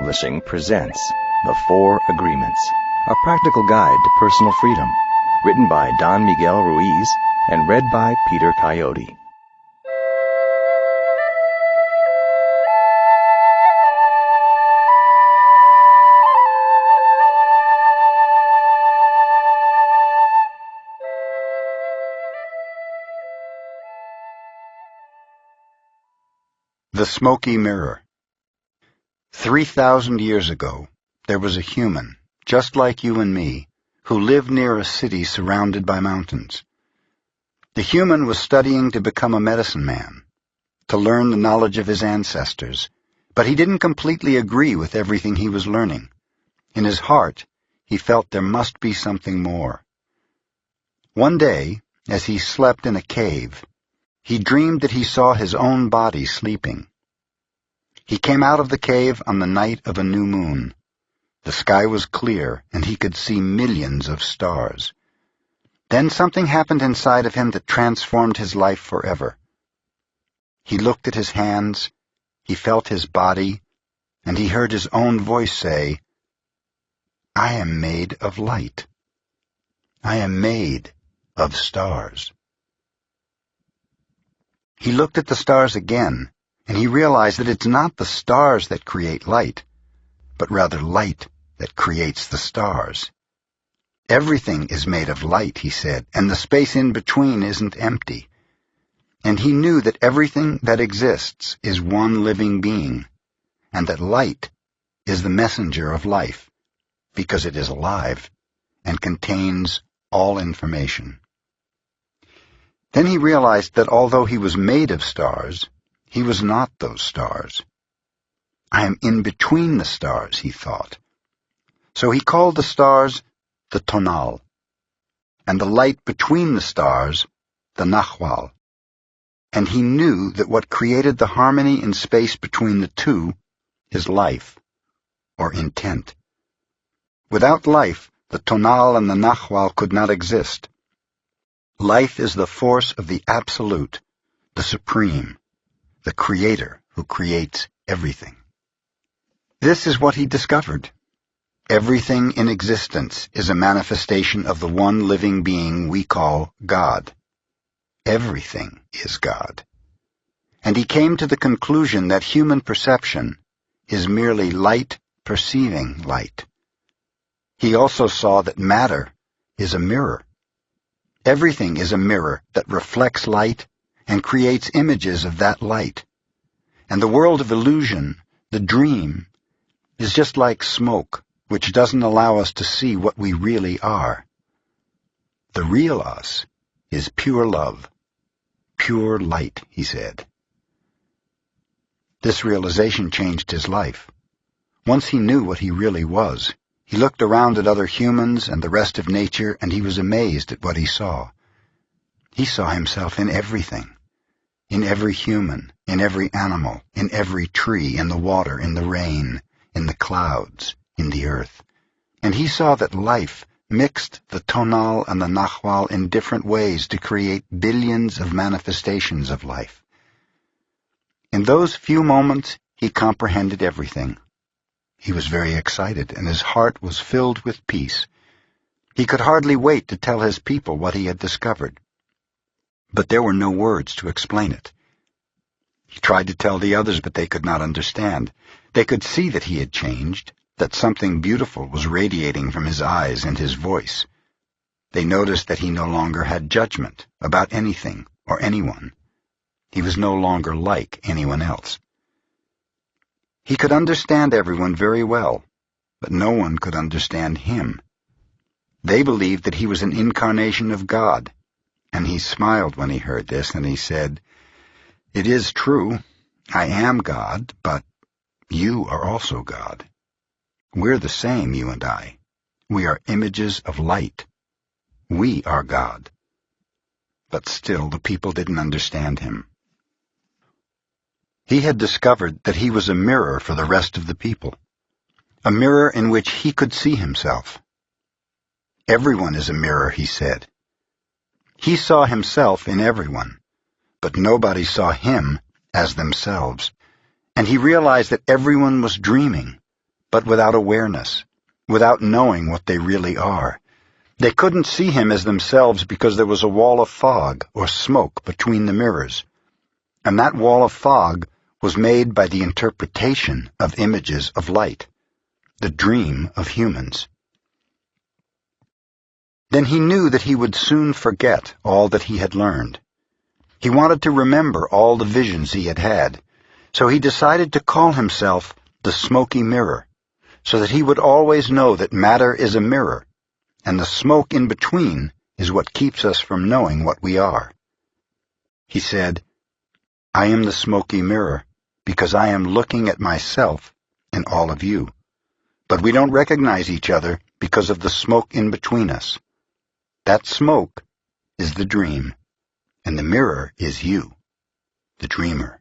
Publishing presents The Four Agreements, a practical guide to personal freedom, written by Don Miguel Ruiz and read by Peter Coyote. The Smoky Mirror. 3,000 years ago, there was a human, just like you and me, who lived near a city surrounded by mountains. The human was studying to become a medicine man, to learn the knowledge of his ancestors, but he didn't completely agree with everything he was learning. In his heart, he felt there must be something more. One day, as he slept in a cave, he dreamed that he saw his own body sleeping. He came out of the cave on the night of a new moon. The sky was clear, and he could see millions of stars. Then something happened inside of him that transformed his life forever. He looked at his hands, he felt his body, and he heard his own voice say, "I am made of light. I am made of stars." He looked at the stars again, and he realized that it's not the stars that create light, but rather light that creates the stars. Everything is made of light, he said, and the space in between isn't empty. And he knew that everything that exists is one living being, and that light is the messenger of life, because it is alive and contains all information. Then he realized that although he was made of stars, he was not those stars. I am in between the stars, he thought. So he called the stars the tonal, and the light between the stars the nahual. And he knew that what created the harmony in space between the two is life, or intent. Without life, the tonal and the nahual could not exist. Life is the force of the absolute, the supreme, the creator who creates everything. This is what he discovered. Everything in existence is a manifestation of the one living being we call God. Everything is God. And he came to the conclusion that human perception is merely light perceiving light. He also saw that matter is a mirror. Everything is a mirror that reflects light and creates images of that light. And the world of illusion, the dream, is just like smoke, which doesn't allow us to see what we really are. The real us is pure love, pure light, he said. This realization changed his life. Once he knew what he really was, he looked around at other humans and the rest of nature, and he was amazed at what he saw. He saw himself in everything. In every human, in every animal, in every tree, in the water, in the rain, in the clouds, in the earth. And he saw that life mixed the tonal and the nahual in different ways to create billions of manifestations of life. In those few moments, he comprehended everything. He was very excited, and his heart was filled with peace. He could hardly wait to tell his people what he had discovered. But there were no words to explain it. He tried to tell the others, but they could not understand. They could see that he had changed, that something beautiful was radiating from his eyes and his voice. They noticed that he no longer had judgment about anything or anyone. He was no longer like anyone else. He could understand everyone very well, but no one could understand him. They believed that he was an incarnation of God, and he smiled when he heard this, and he said, "It is true, I am God, but you are also God. We're the same, you and I. We are images of light. We are God." But still, the people didn't understand him. He had discovered that he was a mirror for the rest of the people, a mirror in which he could see himself. Everyone is a mirror, he said. He saw himself in everyone, but nobody saw him as themselves, and he realized that everyone was dreaming, but without awareness, without knowing what they really are. They couldn't see him as themselves because there was a wall of fog or smoke between the mirrors, and that wall of fog was made by the interpretation of images of light, the dream of humans. Then he knew that he would soon forget all that he had learned. He wanted to remember all the visions he had had, so he decided to call himself the Smoky Mirror, so that he would always know that matter is a mirror, and the smoke in between is what keeps us from knowing what we are. He said, "I am the smoky mirror, because I am looking at myself and all of you. But we don't recognize each other because of the smoke in between us. That smoke is the dream, and the mirror is you, the dreamer."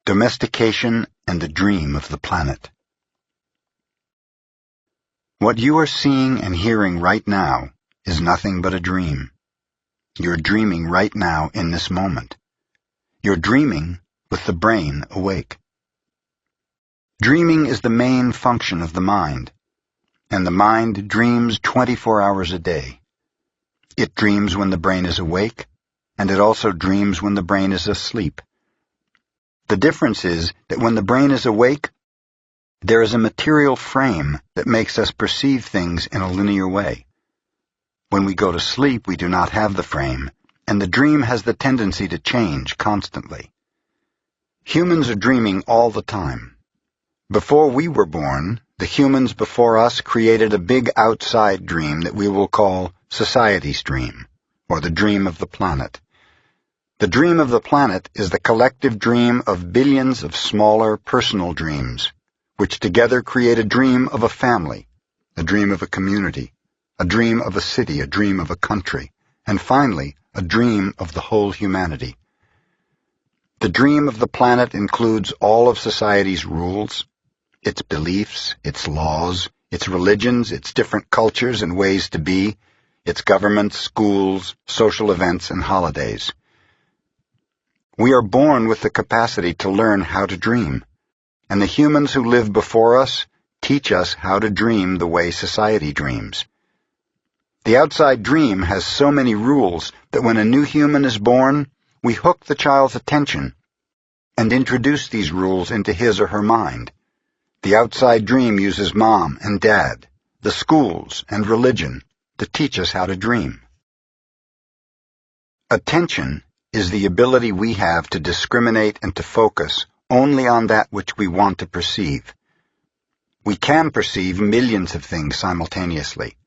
Domestication and the dream of the planet. What you are seeing and hearing right now is nothing but a dream. You're dreaming right now in this moment. You're dreaming with the brain awake. Dreaming is the main function of the mind, and the mind dreams 24 hours a day. It dreams when the brain is awake, and it also dreams when the brain is asleep. The difference is that when the brain is awake, there is a material frame that makes us perceive things in a linear way. When we go to sleep, we do not have the frame, and the dream has the tendency to change constantly. Humans are dreaming all the time. Before we were born, the humans before us created a big outside dream that we will call society's dream, or the dream of the planet. The dream of the planet is the collective dream of billions of smaller personal dreams, which together create a dream of a family, a dream of a community, a dream of a city, a dream of a country, and finally, a dream of the whole humanity. The dream of the planet includes all of society's rules, its beliefs, its laws, its religions, its different cultures and ways to be, its governments, schools, social events, and holidays. We are born with the capacity to learn how to dream, and the humans who live before us teach us how to dream the way society dreams. The outside dream has so many rules that when a new human is born, we hook the child's attention and introduce these rules into his or her mind. The outside dream uses mom and dad, the schools, and religion to teach us how to dream. Attention is the ability we have to discriminate and to focus only on that which we want to perceive. We can perceive millions of things simultaneously,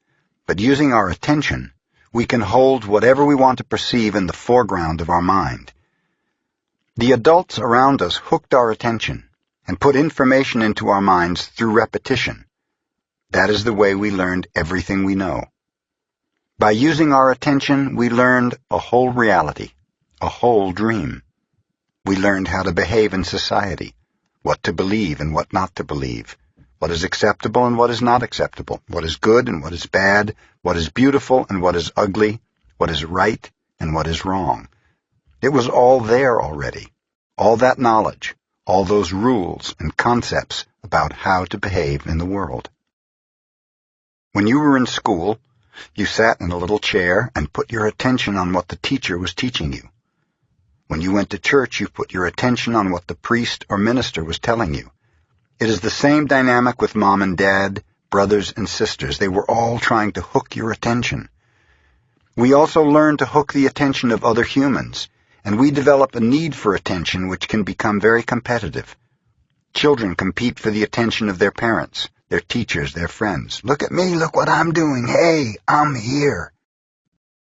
but using our attention, we can hold whatever we want to perceive in the foreground of our mind. The adults around us hooked our attention and put information into our minds through repetition. That is the way we learned everything we know. By using our attention, we learned a whole reality, a whole dream. We learned how to behave in society, what to believe and what not to believe, what is acceptable and what is not acceptable, what is good and what is bad, what is beautiful and what is ugly, what is right and what is wrong. It was all there already, all that knowledge, all those rules and concepts about how to behave in the world. When you were in school, you sat in a little chair and put your attention on what the teacher was teaching you. When you went to church, you put your attention on what the priest or minister was telling you. It is the same dynamic with mom and dad, brothers and sisters. They were all trying to hook your attention. We also learn to hook the attention of other humans, and we develop a need for attention which can become very competitive. Children compete for the attention of their parents, their teachers, their friends. Look at me, look what I'm doing. Hey, I'm here.